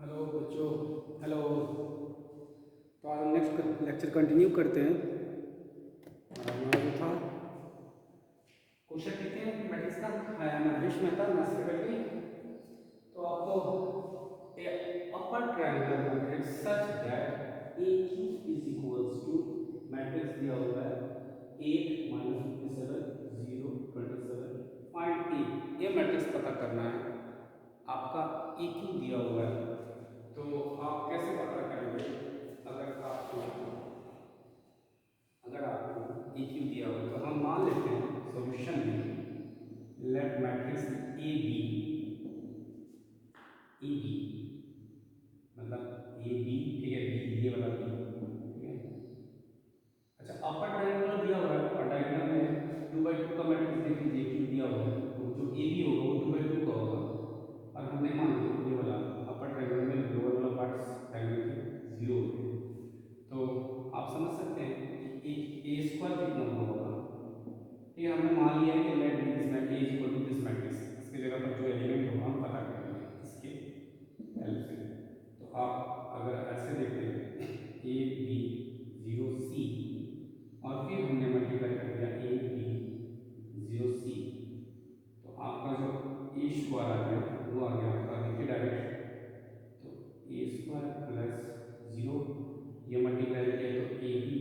Hello बच्चों। Hello. तो आज हम नेक्स्ट लेक्चर कंटिन्यू करते हैं। और हमारा जो था क्वेश्चन लिखते हैं मैट्रिक्स का। मैं हरीश मेहता, मास्टर फैकल्टी। तो आपको upper triangular matrix such that a q is equals to matrix दिया हुआ है 8 -57 0 27 फाइंड ए। ये मैट्रिक्स पता करना है। आपका ए क्यू दिया हुआ है, तो आप कैसे पता करेंगे? अगर आपको ए क्यू दिया हुआ है तो हम मान लेते हैं सॉल्यूशन में लेट मैट्रिक्स ए बी मतलब ए बी, ठीक है, बी ये वाला बी, ठीक है। अच्छा, अपर ट्रायंगल दिया हुआ है और डायगोनल में 2/2 का मैट्रिक्स देख लीजिए, क्यू दिया हुआ है तो जो ए बी होगा वो 2/2 का होगा। और हमने मान लिया ये वाला अपर ट्रायंगल में लोअर वाला पार्ट्स ट्रायंगल के 0 होते हैं। तो आप समझ सकते हैं कि ए स्क्वायर कितना होगा। ठीक है, हमने मान लिया है कि let b this matrix is equal to this matrix. इसकी जगह पर जो एलिमेंट होगा हम पता करेंगे इसके हेल्प से। तो आप अगर ऐसे देखते हैं ए बी 0 सी और फिर हमने मल्टीप्लाई कर दिया ए बी 0 सी, तो आपका जो ए स्क्वायर आ गया वो आ गया आपका, देखिए डायरेक्ट। तो ए स्क्वायर प्लस 0 ये मल्टीप्लाई किया तो a B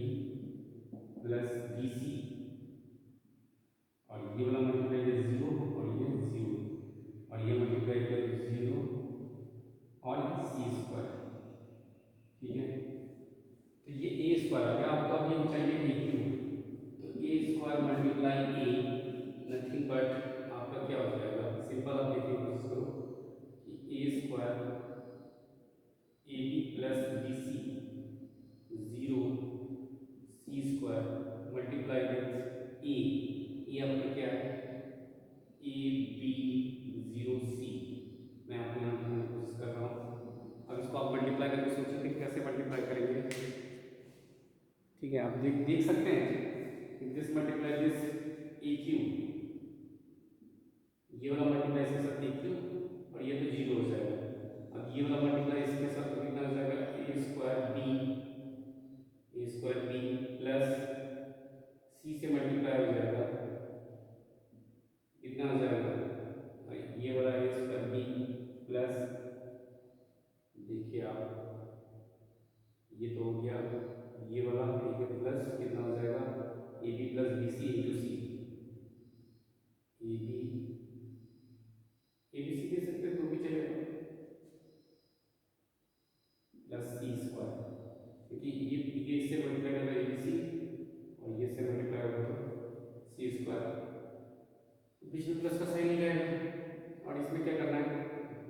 plus B c, और ये वाला मल्टीप्लाई किया 0 और ये 0, और ये मल्टीप्लाई किया तो 0 और सी स्क्वायर, ठीक है। तो ये ए स्क्वायर आ गया आपको। अब ये चाहिए ए क्यू, तो A square multiply A nothing but आपका क्या हो जाएगा? सिंपल आप देखिए, कोशिश करो कि A square A B plus B C 0 C square multiply with A आपका क्या है? A B 0 C. मैं आपको यहाँ लिखने की कोशिश कर रहा हूँ। अब इसको आप मल्टीप्लाई करके सोचिए कि कैसे मल्टीप्लाई करेंगे। ठीक है, आप देख सकते हैं this multiply this A Q, ये वाला मल्टीप्लाई इसके साथ ए क्यू और ये तो 0 हो जाएगा। अब ये वाला मल्टीप्लाई इसके साथ तो कितना हो जाएगा? ए स्क्वायर बी प्लस सी से मल्टीप्लाई हो जाएगा, कितना हो जाएगा? ये वाला ए स्क्वायर बी प्लस, देखिए आप, ये तो हो गया ये वाला, ठीक है, प्लस कितना हो जाएगा? A B plus B C into C, A B C दे सकते हैं तो भी चलेगा, प्लस सी स्क्वायर, क्योंकि ये इससे मल्टीप्लाई होगा ए बी सी और ये से मल्टीप्लाई होगा तो सी स्क्वायर, बीच में प्लस का साइन नहीं जाएगा। और इसमें क्या करना है?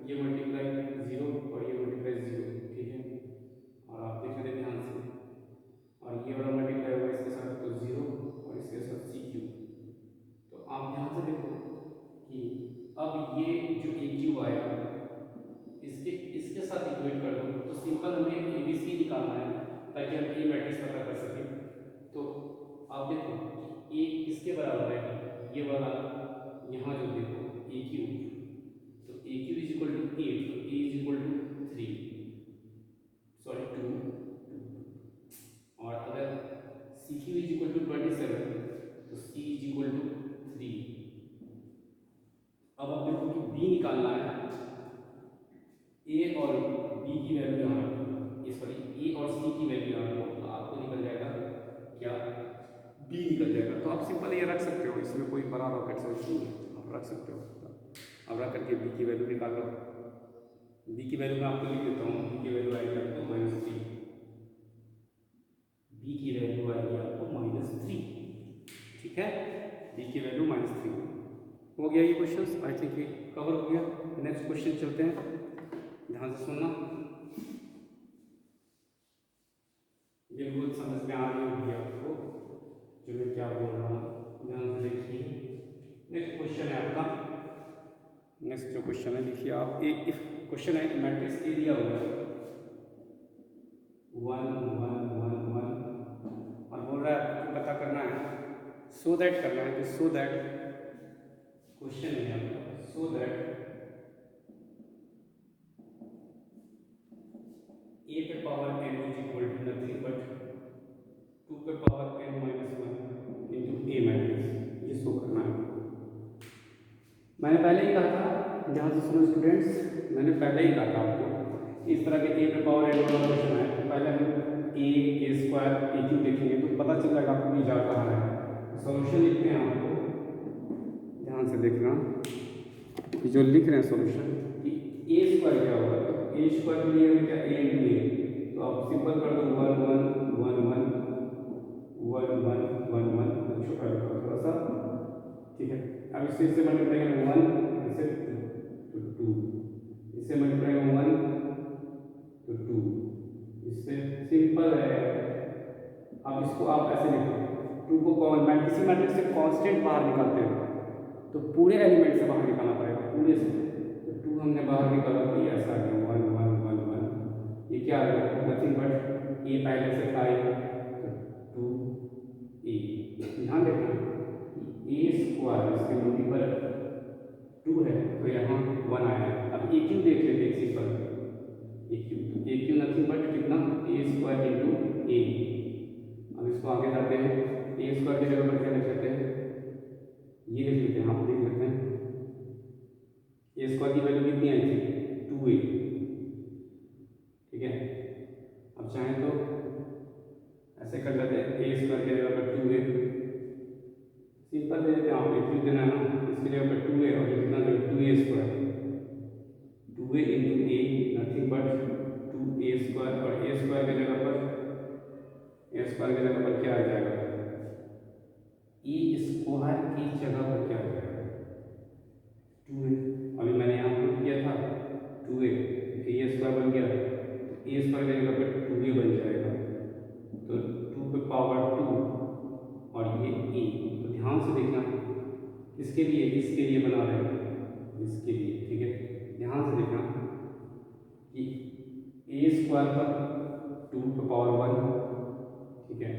ये मल्टीप्लाई 0 और ये मल्टीप्लाई 0, ठीक है। और आप देख रहे ध्यान से, और ये वाला मल्टीप्लाई होगा इसके साथ तो 0 और इसके साथ सी क्यू। तो आप ध्यान से देखो कि अब ये जो ए क्यू आया इसके इसके साथ इक्वेट कर दो, तो सिंपल हमें ए बी सी निकालना है ताकि हम ए मैट्रिक्स पता कर सकें। तो आप देखो कि ए किसके बराबर है? ये वाला यहाँ जो देखो ए क्यू, तो a q is equal to 8, तो a is equal to 3, sorry 2, और अगर c q is equal to 27 तो सी इज इक्वल टू 3। अब आप देखो कि बी निकालना है, ए और बी की वैल्यू यहाँ रखो, ये सॉरी ए और सी की वैल्यू यहाँ रखो, तो आपको निकल जाएगा क्या? बी निकल जाएगा। तो आप सिंपल ये रख सकते हो, इसमें कोई बड़ा रॉकेट साइंस नहीं है, आप रख सकते हो। अब रख करके बी की वैल्यू निकाल लो। बी की वैल्यू मैं आपको लिख देता हूँ, बी की वैल्यू आएगी आपको -3, बी की वैल्यू आएगी आपको -3, ठीक है। बी की वैल्यू -3 हो गया। ये क्वेश्चन आई थिंक ये कवर हो गया। नेक्स्ट क्वेश्चन चलते हैं, ध्यान से सुनना, बिल्कुल समझ में आ रही होगी आपको जो मैं क्या बोल रहा हूँ, ध्यान से देखिए। नेक्स्ट क्वेश्चन है आपका, नेक्स्ट जो क्वेश्चन है लिखिए आप। इफ क्वेश्चन है मैट्रिक्स ए दिया हुआ है 1 1 1 1 और बोल रहा है आपको पता करना है, सो दैट करना है, तो सो दैट क्वेश्चन है आपका, सो दैट ए पे power n is equal to nothing but 2 पे power n minus one into A matrix, ये शो करना है आपको। मैंने पहले ही कहा था, ध्यान से सुनो स्टूडेंट्स, मैंने पहले ही कहा था आपको इस तरह के ए पे पावर n वाला क्वेश्चन है तो पहले हम ए स्क्वायर ए क्यू देखेंगे तो पता चल जाएगा आपको ये जा कहाँ है। सॉल्यूशन लिखते हैं आपको, ध्यान से देखना, जो लिख रहे हैं सॉल्यूशन कि ए स्क्वायर क्या होगा, तो ए स्क्वायर के लिए क्या ए इंटू ए, तो आप सिंपल कर दो 1 1 1 1 1 1 1 1, छोटा थोड़ा सा, ठीक है। अब इससे मल्टीप्लाई करेंगे 1, इससे तो 2, इससे मल्टीप्लाई करेंगे 1 तो 2, इससे सिंपल है। अब इसको आप ऐसे लिखो 2 को कॉमन, मैं किसी मैट्रिक्स से कांस्टेंट बाहर निकालते हैं तो पूरे एलिमेंट से बाहर निकालना पड़ेगा, पूरे से, तो 2 हमने बाहर निकाला तो ये ऐसा आ गया 1 1 1 1, ये क्या आ गया नथिंग बट ए पहले से था तो 2 ए। ध्यान देखना ए स्क्वायर इसके मल्टीपल 2 है तो यहाँ 1 आया। अब ए क्यू देख लेते हैं simple, A Q nothing but कितना ए स्क्वायर इंटू ए। अब इसको आगे जाते हैं, ए स्क्वायर की जगह पर क्या लिख लेते हैं, ये लिख लेते हैं, आप देख लेते हैं ए स्क्वायर की वैल्यू कितनी आई थी 2a, ठीक है। अब चाहें तो ऐसे कर लेते हैं ए स्क्वायर की जगह पर 2a, सिंपल दे देते हैं, आप ए क्यू देना है ना, इसकी जगह पर 2a और ये कितना 2a square, 2a into A nothing but 2a square, और ए स्क्वायर की जगह पर क्या आ जाएगा, ए स्क्वायर की जगह पर क्या आ जाएगा 2a। अभी मैंने यहाँ पुट किया था 2a, ए स्क्वायर बन गया तो ए स्क्वायर की जगह पर 2a बन जाएगा, तो 2 पे पावर 2 और ये ए। तो ध्यान से देखना इसके लिए बना रहे हैं, इसके लिए, ठीक है। ध्यान से देखना कि ए स्क्वायर पर 2 पे पावर 1, ठीक है,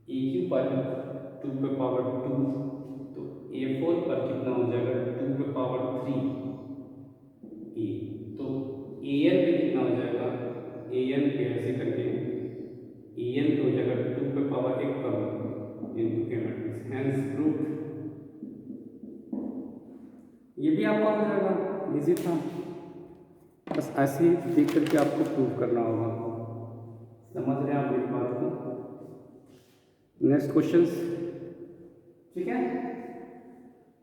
ए क्यू पर 2 पे पावर 2, तो A4 पर कितना हो जाएगा 2 पे पावर 3 ए, तो AN पे कितना हो जाएगा, AN पे ऐसे करके AN पे हो जाएगा 2 पे पावर 1 कम इनटू ए मैट्रिक्स, हेंस प्रूफ। ये भी आपका हो जाएगा, इजी था, बस ऐसे ही देख करके आपको प्रूव करना होगा। समझ रहे हैं आप मेरी बात को? नेक्स्ट क्वेश्चंस, ठीक है।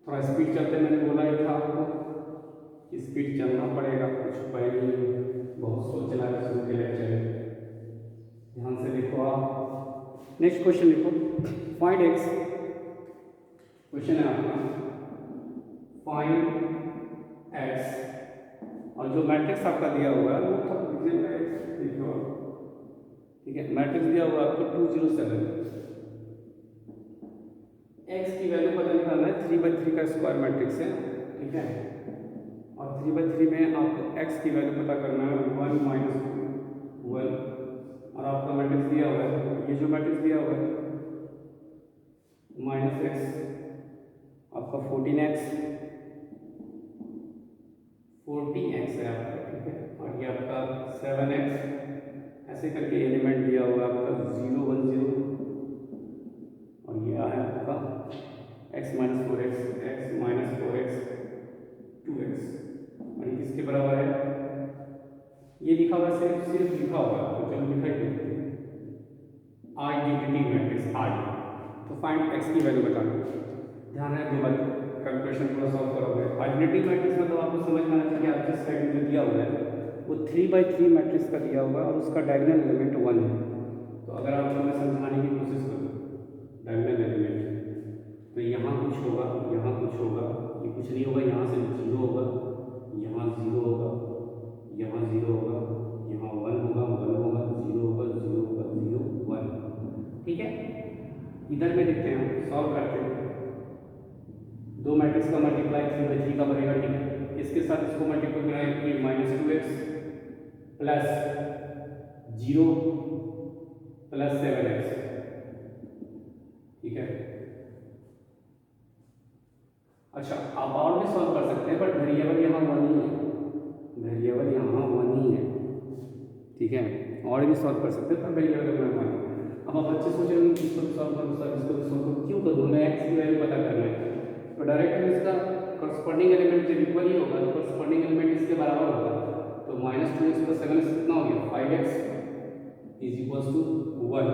थोड़ा स्पीड चलते, मैंने बोला ही था आपको कि स्पीड चलना पड़ेगा, कुछ पहले बहुत स्लो चला रहे शुरू के लेक्चर। ध्यान से देखो आप, नेक्स्ट क्वेश्चन लिखो, फाइंड एक्स, क्वेश्चन है आपका फाइंड एक्स, और जो मैट्रिक्स आपका दिया हुआ है वो तो लिखो, ठीक है। मैट्रिक्स दिया हुआ है आपको 207, एक्स की वैल्यू पता निकालना है, 3/3 का स्क्वायर मैट्रिक्स है, ठीक है, और 3/3 में आपको एक्स की वैल्यू पता करना है 1 - 1, और आपका मैट्रिक्स दिया हुआ है, ये जो मैट्रिक्स दिया हुआ है -x, आपका 14x है आपका, ठीक है, और ये आपका 7x, ऐसे करके एलिमेंट दिया हुआ है आपका 0 1 0, और ये है आपका x - 4x, x - 4x 2x, और ये किसके बराबर है, ये लिखा हुआ है, सिर्फ लिखा हुआ है, तो चलो लिखा ही देते हैं, आइडेंटिटी मैट्रिक्स आई। तो फाइंड x की वैल्यू बताना, ध्यान है, दो बार कैलकुलेशन पूरा सॉल्व करोगे। आइडेंटिटी मैट्रिक्स मतलब आपको समझ में आना चाहिए, आप जिस साइड में जो दिया हुआ है वो 3/3 मैट्रिक्स का दिया हुआ है और उसका डायगोनल एलिमेंट 1 है। तो अगर आपको मैं समझाने की कोशिश करूँ डायगोनल एलिमेंट, तो यहाँ कुछ होगा, यहाँ कुछ होगा, ये कुछ नहीं होगा, यहाँ से 0 होगा, यहाँ 0 होगा, यहाँ 0 होगा, यहाँ 1 होगा, 1 होगा, 0 होगा, 0 होगा, 0 1, ठीक है। इधर में देखते हैं, सॉल्व करते हैं, दो मैट्रिक्स का मल्टीप्लाई 3/3 का बनेगा, ठीक है। इसके साथ इसको मल्टीप्लाई करें -2x प्लस 0 प्लस 7x, ठीक है। अच्छा, आप और भी सॉल्व कर सकते हैं, बट वेरिएबल यहाँ 1 ही है, वेरिएबल यहाँ 1 ही है, ठीक है, और भी सॉल्व कर सकते हैं पर मेरी अगर मैं मानूँ। अब आप बच्चे सोच रहे हैं कि इसको भी सॉल्व करूँ सर, इसको भी सॉल्व करूँ, क्यों करूँ, मैं एक्स की वैल्यू पता करना है तो डायरेक्ट इसका करस्पॉन्डिंग एलिमेंट जब इक्वल ही होगा तो करस्पॉन्डिंग एलिमेंट इसके बराबर होगा। तो -2x + 7 कितना हो गया 5x = 1।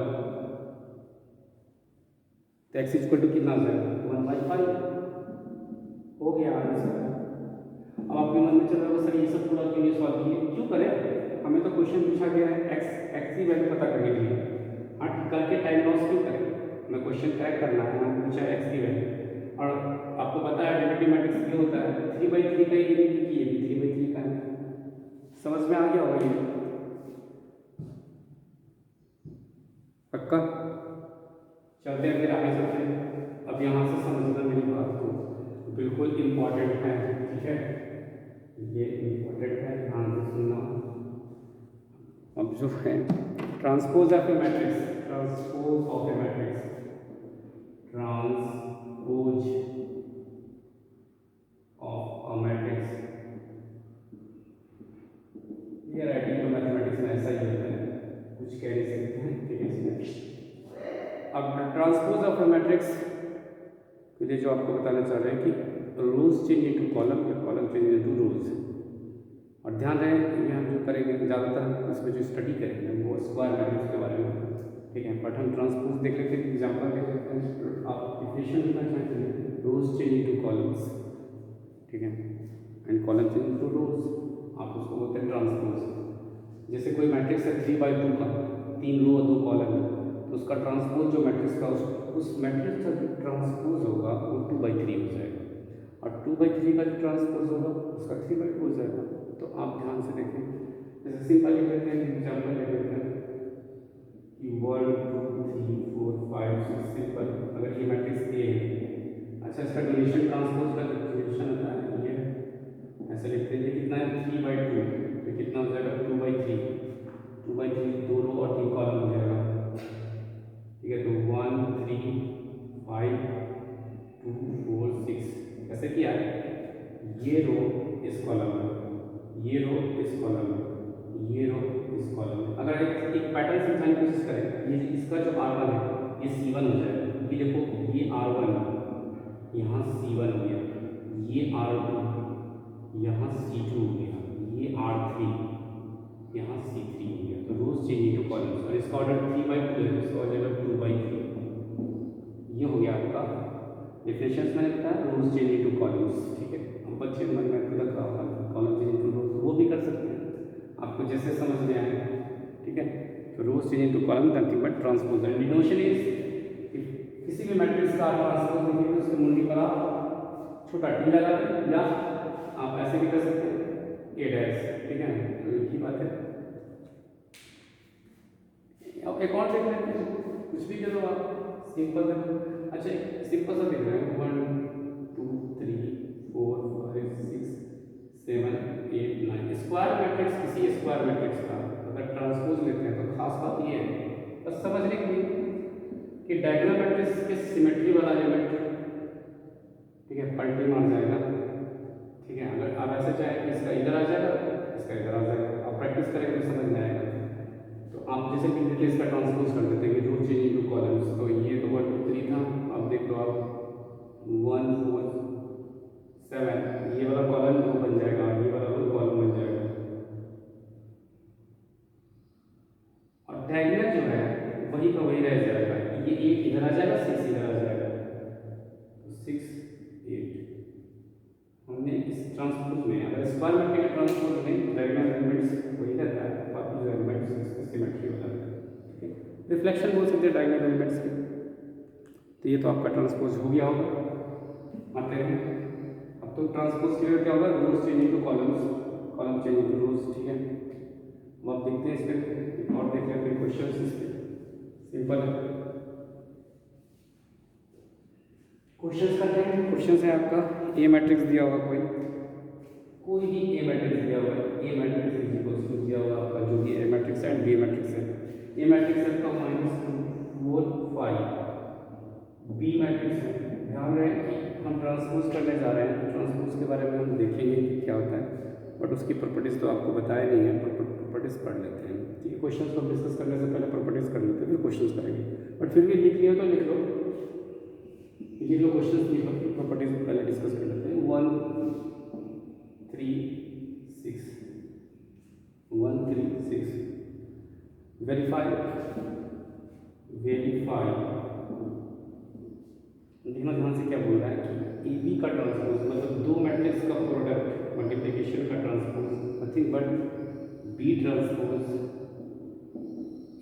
तो x = कितना हो जाएगा 1/5 हो गया आंसर। अब आपके मन में चल रहा होगा सर ये सब पूरा क्यों सॉल्व किए, क्यों करें, हमें तो क्वेश्चन पूछा गया है एक्स की वैल्यू पता करने के लिए। हाँ, करके टाइम लॉस क्यों करें, हमें क्वेश्चन ट्रैक करना है, हमें पूछा है एक्स की वैल्यू। और आपको पता है डेरिवेटिव मैट्रिक्स क्या होता है, 3/3 का ही यूनिट की है, 3/3 का है। समझ में आ गया होगा ये पक्का। चलते हैं फिर आगे चलते हैं। अब यहाँ से समझना मेरी बात को बिल्कुल इम्पॉर्टेंट है, ठीक है, ये इम्पोर्टेंट है, ध्यान से सुनना। अब जो है transpose of A matrix, transpose of A matrix, transpose of a matrix, ये राइटिंग तो मैथमेटिक्स में ऐसा ही होता है, कुछ कह नहीं सकते हैं, ठीक है इसमें। अब ट्रांसपोज ऑफ ए मैट्रिक्स के लिए जो आपको बताना चाह रहे हैं कि रोज चेंज इनटू कॉलम या कॉलम चेंज इनटू रोज। और ध्यान रहे ये हम जो करेंगे ज़्यादातर इसमें जो स्टडी करेंगे वो स्क्वायर मैट्रिक्स के बारे में, ठीक है। बट हम ट्रांसपोज देख लेते हैं, एग्जाम्पल देख लेते हैं। आप डिफिनेशन लिखना चाहते हैं रोज चेंज इनटू कॉलम्स, ठीक है, एंड कॉलम चेंज इनटू रोज, आप उसको बोलते हैं ट्रांसपोज। जैसे कोई मैट्रिक्स है 3/2 का, 3 रो और 2 कॉलम है, तो उसका ट्रांसपोज जो मैट्रिक्स का उस मैट्रिक्स का जो ट्रांसपोज होगा वो 2/3 हो जाएगा, और 2/3 का जो ट्रांसपोज होगा उसका 3/2 हो जाएगा। तो आप ध्यान से देखें, जैसे सिंपल लिख लेते हैं, एग्जाम्पल लिख लेते हैं कि 1 2 3 4 5 6 सिंपल, अगर ये मैट्रिक्स ए है, अच्छा इसका डोनेशन ट्रांसपोज का डोनेशन होता है ये ऐसे लिखते हैं, ये कितना है 3/2, तो कितना हो जाएगा 2/3, 2/3 2 रो और 3 कॉलम हो जाएगा, ठीक है। तो 1 3 5 2 4 6 ऐसे किया है, ये रो इस कॉलम में, ये रो इस कॉलम में, ये रो इस कॉलम में। अगर एक पैटर्न समझाने की कोशिश करें, ये इसका जो R1 है ये C1 हो जाएगा, ये देखो ये R1 यहाँ C1 हो गया, ये R2 यहाँ C2 हो गया, ये R3 यहाँ C3 हो गया। तो रोज चेंज इनटू कॉलम्स, और इसका ऑर्डर 3/2 है, इसका ऑर्डर 2/3, ये हो गया आपका डिफिनेशन मैंने बताया रोज चेंज इनटू कॉलम्स, ठीक है। हम बच्चे मन में खुद रखा होगा कॉलम चेंज इनटू रोज, वो भी कर सकते हैं आपको जैसे समझ में आए, ठीक है। तो rows change into column nothing but transpose, and denotation is किसी भी मैट्रिक्स का ट्रांसपोज लिखेंगे उसके मुंडी पर आप छोटा टी लगा दें, या आप ऐसे भी कर सकते हैं A डैश, ठीक है। तो एक ही बात है। अब एक और देख लेते हैं, कुछ भी करो आप सिंपल है, अच्छा सिंपल सा देख रहे हैं 1 2 3 4 5 6 7 8 9 स्क्वायर मैट्रिक्स, किसी स्क्वायर मैट्रिक्स का अगर ट्रांसपोज लेते हैं तो खास बात ये है बस समझने के लिए कि डायगोनल मैट्रिक्स के सिमेट्री वाला एलिमेंट, ठीक है, पलटी मार जाएगा, ठीक है। अगर आप ऐसे चाहे इसका इधर आ जाएगा, इसका इधर आ जाएगा, आप प्रैक्टिस करेंगे तो समझ में आएगा। तो आप जैसे कि इसका ट्रांसपोज कर देते हैं कि रोज चेंज इनटू कॉलम्स, तो ये तो 1 2 3 था, अब देख लो आप 1 4 7, ये वाला कॉलम रो बन जाएगा, ये वाला रो कॉलम बन जाएगा, और डायगोनल जो है वही का वही रह जाएगा, ये 8 इधर आ जाएगा, 6 इधर आ जाएगा, तो 6 8 हमने इस ट्रांसपोज में, अगर स्क्वायर मैट्रिक्स के ट्रांसपोज में डायगोनल एलिमेंट्स वही रहता है, बाकी जो एलिमेंट्स इसका सिमेट्री हो जाता है, ठीक है। रिफ्लेक्शन बोल सकते हैं डायगोनल एलिमेंट्स के। तो ये तो आपका ट्रांसपोज हो गया होगा, आते हैं अब तो ट्रांसपोज के लिए क्या होगा rows change into columns, column change into rows, ठीक है। अब आप देखते हैं इस पर और देख लेते हैं क्वेश्चन, इस पर सिंपल है क्वेश्चन करते हैं। क्वेश्चन है आपका ए मैट्रिक्स दिया होगा, कोई भी ए मैट्रिक्स दिया होगा, ए मैट्रिक्स इज इक्वल टू दिया होगा आपका जो भी ए मैट्रिक्स है एंड बी मैट्रिक्स है। ए मैट्रिक्स है तो -2 4 5, बी मैट्रिक्स है, ध्यान रहे कि हम ट्रांसपोज करने जा रहे हैं, तो ट्रांसपोज के बारे में हम देखेंगे कि क्या होता है, बट उसकी प्रॉपर्टीज तो आपको बताया नहीं है, प्रॉपर्टीज प्रॉपर्टीज़ पढ़ लेते हैं, ठीक है। क्वेश्चंस को डिस्कस करने से पहले प्रॉपर्टीज़ कर लेते हैं, फिर क्वेश्चंस करेंगे। बट फिर भी लिख लिया तो लिख लो क्वेश्चंस लिख लो, प्रॉपर्टीज़ पहले डिस्कस कर लेते हैं। 1 3 6 1 3 6 वेरीफाई देखना ध्यान से क्या बोल रहा है कि ए बी का ट्रांसपोज मतलब दो मैट्रिक्स का प्रोडक्ट मल्टीप्लिकेशन का transpose nothing but B transpose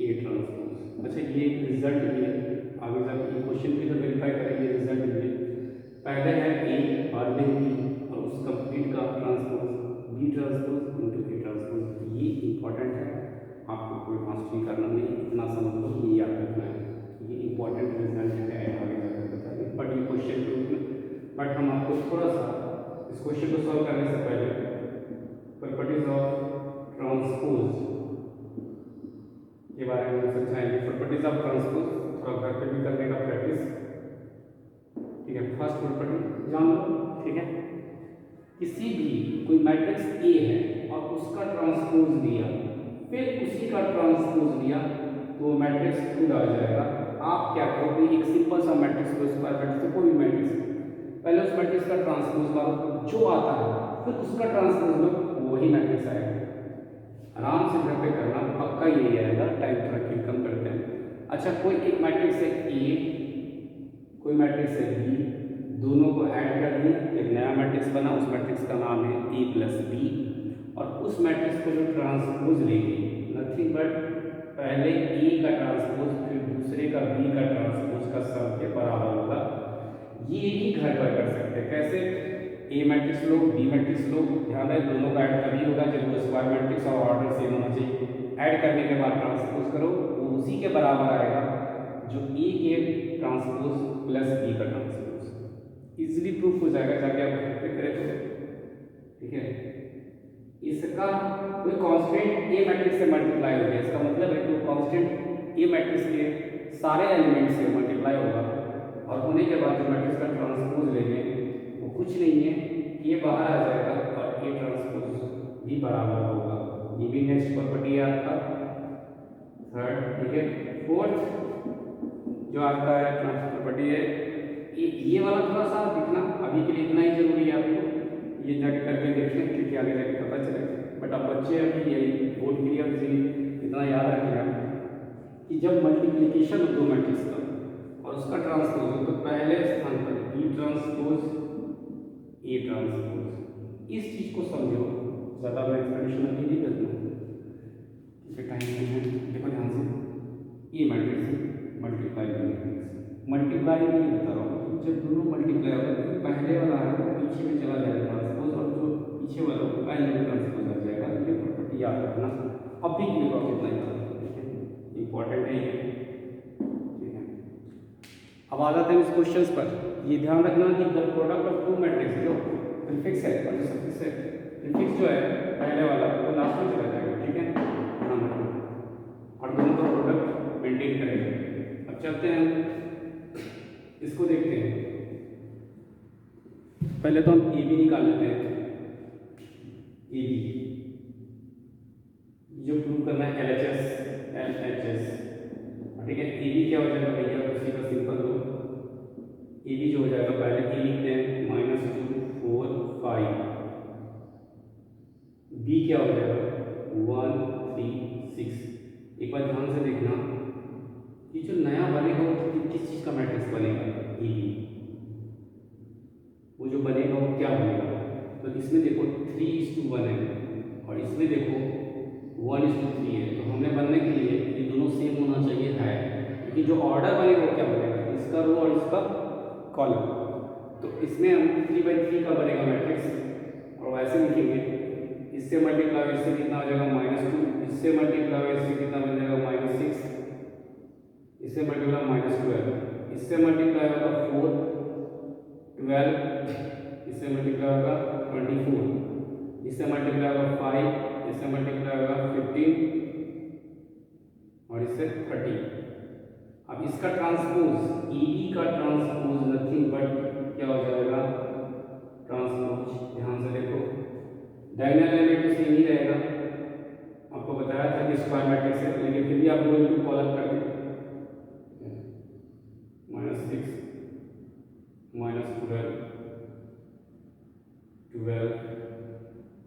A transpose. अच्छा ये रिजल्ट ये आगे जाकर ये क्वेश्चन भी तो वेरीफाई करेंगे, रिजल्ट ये पहले है ए बाद में बी और उस कंप्लीट का transpose B transpose into A transpose. ये इंपॉर्टेंट है, आपको कोई मास्टरी करना नहीं, इतना समझ लो, ये याद रखना है, ये इंपॉर्टेंट रिजल्ट है, आगे जाकर बताएंगे। बट ये क्वेश्चन के रूप में बट हम आपको थोड़ा सा इस क्वेश्चन को सॉल्व करने से पहले प्रॉपर्टीज ऑफ ट्रांसपोज के बारे में समझाएंगे। प्रॉपर्टीज ऑफ ट्रांसपोज थोड़ा घर पे भी करने का प्रैक्टिस, ठीक है। फर्स्ट प्रॉपर्टी जान लो, ठीक है। किसी भी कोई मैट्रिक्स ए है और उसका ट्रांसपोज लिया, फिर उसी का ट्रांसपोज लिया तो वो मैट्रिक्स खुद आ जाएगा। आप क्या करो कि एक सिंपल सा मैट्रिक्स लो, स्क्वायर मैट्रिक्स कोई भी मैट्रिक्स, पहले उस मैट्रिक्स का ट्रांसपोज मारो, जो आता है फिर उसका ट्रांसपोज लो, वही मैट्रिक्स आएगा। आराम से घर पे करना, पक्का यही आएगा। टाइम थोड़ा कम करते हैं। अच्छा कोई एक मैट्रिक्स है ए, कोई मैट्रिक्स है बी, दोनों को ऐड कर दिया, एक नया मैट्रिक्स बना, उस मैट्रिक्स का नाम है ए प्लस बी। और उस मैट्रिक्स को जो ट्रांसपोज लेंगे नथिंग बट पहले ए का ट्रांसपोज फिर दूसरे का बी का ट्रांसपोज का सम के बराबर होगा। ये भी घर पर कर सकते हैं। कैसे? ए मैट्रिक्स लो, बी मैट्रिक्स लो, ध्यान रहे दोनों का ऐड तभी होगा जब वो स्क्वायर मैट्रिक्स और ऑर्डर सेम होना चाहिए। ऐड करने के बाद ट्रांसपोज करो, वो उसी के बराबर आएगा जो ए के ट्रांसपोज प्लस बी का ट्रांसपोज। इजीली प्रूफ हो जाएगा, जाके आप घर पे करें तो, ठीक है। इसका कोई कांस्टेंट ए मैट्रिक्स से मल्टीप्लाई हो गया, इसका मतलब है कि वो कांस्टेंट ए मैट्रिक्स के सारे एलिमेंट से मल्टीप्लाई होगा और होने के बाद जो मैट्रिक्स का ट्रांसपोज लेंगे वो कुछ नहीं है, ये बाहर आ जाएगा और ए ट्रांसपोज भी बराबर होगा। ये भी नेक्स्ट प्रॉपर्टी है आपका थर्ड, ठीक है। फोर्थ जो आपका है प्रॉपर्टी है ये वाला थोड़ा सा दिखना अभी के लिए इतना ही जरूरी है आपको, ये जाके करके देखना क्योंकि आगे जाके पता चलेगा। बट अब बच्चे अभी यही बोर्ड क्लियर से इतना याद रखिएगा कि जब मल्टीप्लिकेशन हो दो मैट्रिक्स का और उसका ट्रांसपोज हो तो पहले स्थान पर बी ट्रांसपोज ए ट्रांसपोज। इस चीज़ को समझो, ज़्यादा मैं एक्सप्लेनेशन अभी नहीं करता हूँ क्योंकि टाइम नहीं है। देखो ध्यान से, A matrix multiply B matrix multiply नहीं बता रहा हूँ, जब दोनों मल्टीप्लाई होगा तो पहले वाला है वो पीछे में चला जाएगा ट्रांसपोज और जो पीछे वाला वो पहले में ट्रांसपोज आ जाएगा। ये प्रॉपर्टी याद रखना, अब भी क्लियर हो कितना याद रखना, ठीक है, इंपॉर्टेंट है ये, ठीक है। अब आ जाते हैं इस क्वेश्चंस पर। ये ध्यान रखना कि the product of two matrix जो प्रीफिक्स है और जो सफिक्स है, प्रीफिक्स जो है पहले वाला वो लास्ट में चला जाएगा, ठीक है, ध्यान रखना, और दोनों का प्रोडक्ट मेंटेन करेंगे। अब चलते हैं इसको देखते हैं। पहले तो हम ए बी निकाल लेते हैं। ए बी जो प्रूव करना है LHS, ठीक है। ए बी क्या हो जाएगा भैया, उसी का सिंपल लो। ए बी जो हो जाएगा पहले ए लिखते हैं -2 4 5, बी क्या हो जाएगा 1 3 6। एक बार ध्यान से देखना ये जो नया बनेगा वो किस चीज़ का मैट्रिक्स बनेगा, ए बी, वो जो बनेगा वो क्या बनेगा। तो इसमें देखो 3:1 है और इसमें देखो 1:3 है, तो हमें बनने के लिए ये दोनों सेम होना चाहिए है, लेकिन जो ऑर्डर बनेगा वो क्या बनेगा, इसका रो और इसका कॉलम। तो इसमें हम 3/3 का बनेगा मैट्रिक्स और वैसे लिखेंगे, इससे मल्टीप्लाई इससे कितना हो जाएगा -2, इससे मल्टीप्लाई इससे कितना बन जाएगा -6, इससे मल्टीप्लाई -12, इससे मल्टीप्लाई होगा 4 12, इससे मल्टीप्लाई होगा 24, इससे मल्टीप्लाई होगा 5, इससे मल्टीप्लाई होगा 15 और इससे 30। अब इसका ट्रांसपोज ई बी का ट्रांसपोज नथिंग बट क्या हो जाएगा ट्रांसपोज। ध्यान से देखो डायगोनल एलिमेंट तो सेम ही रहेगा, आपको बताया स्क्वायर मैट्रिक्स है, लेकिन फिर भी आप रो इंटू कॉलम कर दें। -6 -12 12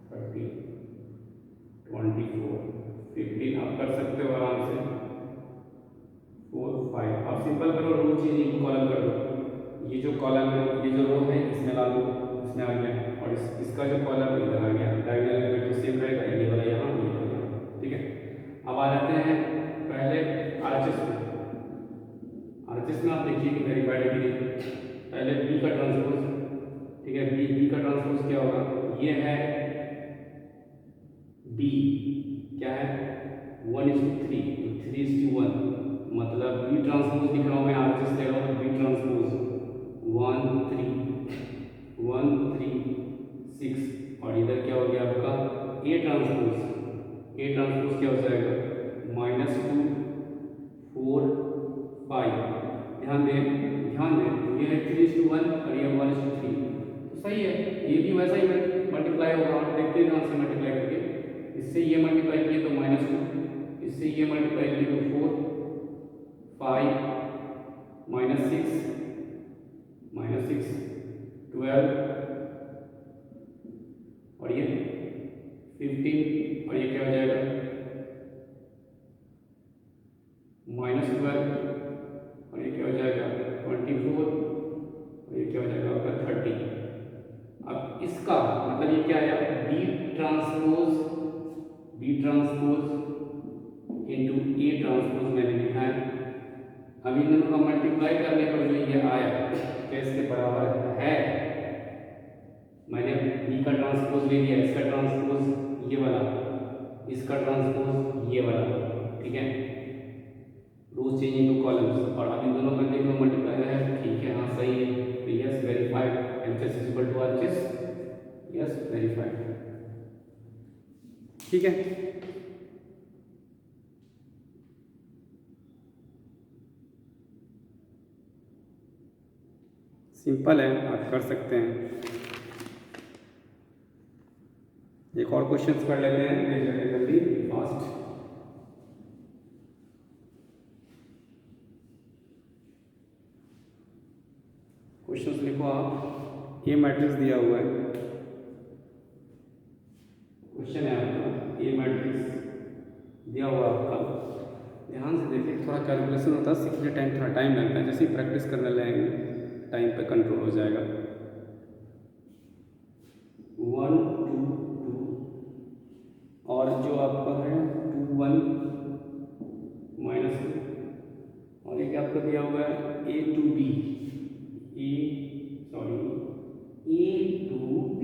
13 24 15 आप कर सकते हो आराम से। 4 5 आप सिंपल करो, रो चेंज इनटू कॉलम कर दो। ये जो कॉलम है, ये जो रो है, इसमें ला दो, इसमें आ गया, और इसका जो कॉलम है इधर आ गया। डायगोनल एलिमेंट तो सेम रहेगा, ये वाला यहाँ, ये वाला यहाँ। ठीक है, अब आ जाते हैं पहले आरएचएस में। आरएचएस में आप देखिए कि वेरीफाइड है कि पहले बी का ट्रांसपोज। ठीक है, बी का ट्रांसपोज क्या होगा, ये है बी, क्या है 1:3, तो 3:1, मतलब बी ट्रांसपोज लिख रहा हूँ मैं, आरएचएस ले रहा हूँ, बी ट्रांसपोज 1 3 1 3 6, और इधर क्या हो गया आपका ए ट्रांसपोज। ए ट्रांसपोज क्या हो जाएगा -2 4 5। ध्यान दें, ये है 3:1 और ये 1:3, तो सही है, ये भी वैसा ही मल्टीप्लाई होगा। और देखते हैं कहाँ से मल्टीप्लाई करके, इससे ये मल्टीप्लाई किए तो -2, इससे ये मल्टीप्लाई किए तो 4 5 -6 12 और ये 15, और ये क्या हो जाएगा -12, और ये क्या हो जाएगा 24, और ये क्या हो जाएगा आपका 30। अब इसका मतलब ये क्या आया, B transpose into A transpose मैंने लिखा है। अब इन दोनों का मल्टीप्लाई करने पर जो ये आया, क्या इसके बराबर है, मैंने बी का ट्रांसपोज ले लिया, इसका ट्रांसपोज ये वाला, इसका ट्रांसपोज ये वाला। ठीक है, रोज चेंज इनटू कॉलम्स, और अब इन दोनों का देख लो मल्टीप्लाई है। ठीक है, हाँ सही है, तो yes verified, LHS is equal to RHS, yes verified. ठीक है, सिंपल है, आप कर सकते हैं। एक और क्वेश्चन कर लेते हैं जल्दी फास्ट। क्वेश्चंस लिखो आप, ए मैट्रिक्स दिया हुआ है, क्वेश्चन है आपका, ए मैट्रिक्स दिया हुआ आपका। ध्यान से देखिए, थोड़ा कैलकुलेशन होता है, सीखने टाइम थोड़ा टाइम लगता है, जैसे ही प्रैक्टिस करने लगेंगे टाइम पे कंट्रोल हो जाएगा। 1 2 2, और जो आपका है 2 1 -2, और एक आपका दिया हुआ है a to b, a to b,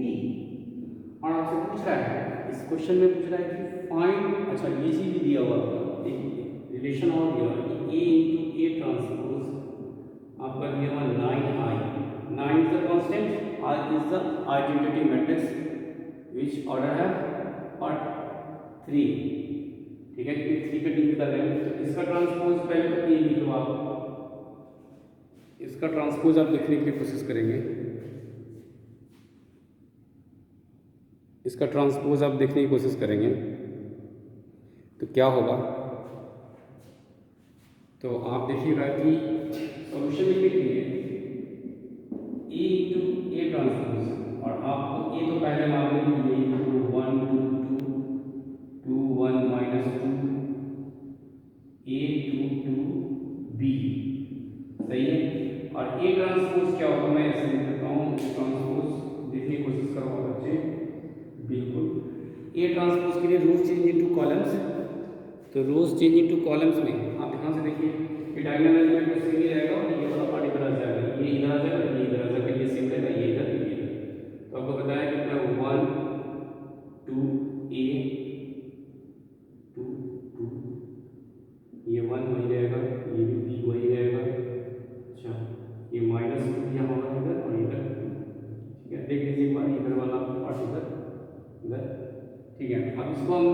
और आपसे पूछ रहा है, इस क्वेश्चन में पूछ रहा है कि फाइंड, अच्छा ये चीज भी दिया हुआ आपका, एक रिलेशन और दिया हुआ है कि a इंटू ए ट्रांसपोज आपका दिया हुआ 9i, 9 is the constant, i is the identity matrix which order है और 3। ठीक है, क्योंकि 3 पे डील कर रहे हैं, तो इसका ट्रांसपोज पहले तो ए लिख लो आप, इसका ट्रांसपोज आप लिखने के लिए कोशिश करेंगे, इसका ट्रांसपोज आप देखने की कोशिश करेंगे तो क्या होगा, तो आप देखिएगा कि सॉल्यूशन लिखने के लिए ए इंटू ए ट्रांसपोज, और आपको ए तो पहले मान लीजिए 1 2 2 1 -2 a 2 2 b, सही है। और ए ट्रांसपोज क्या होगा, मैं ऐसे लिख देता हूँ, ट्रांसपोज देखने की कोशिश करो बच्चे, बिल्कुल। ए ट्रांसपोज के लिए रोज चेंज इनटू कॉलम्स, तो रोज चेंज इनटू कॉलम्स में आप ध्यान से देखिए कि डायगोनल एलिमेंट तो सेम ही रहेगा, और ये वाला पार्ट इधर आ जाएगा, ये इधर आ जाएगा, ये इधर आ जाएगा, ये सेम रहेगा, ये इधर, ये इधर। तो आपको बताया कितना 1 2 a 2 2, ये 1 वही रहेगा, ये भी b वही रहेगा। अच्छा, ये -2 यहाँ होगा इधर और इधर। ठीक है, देख लीजिए एक बार, इधर वाला पार्ट इधर इधर। ठीक है, अब इसको हम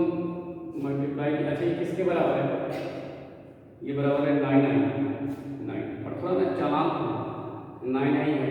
मल्टीप्लाई, अच्छा ये किसके बराबर है, ये बराबर है 9i, 9, और थोड़ा मैं चालाक हूँ, 9i है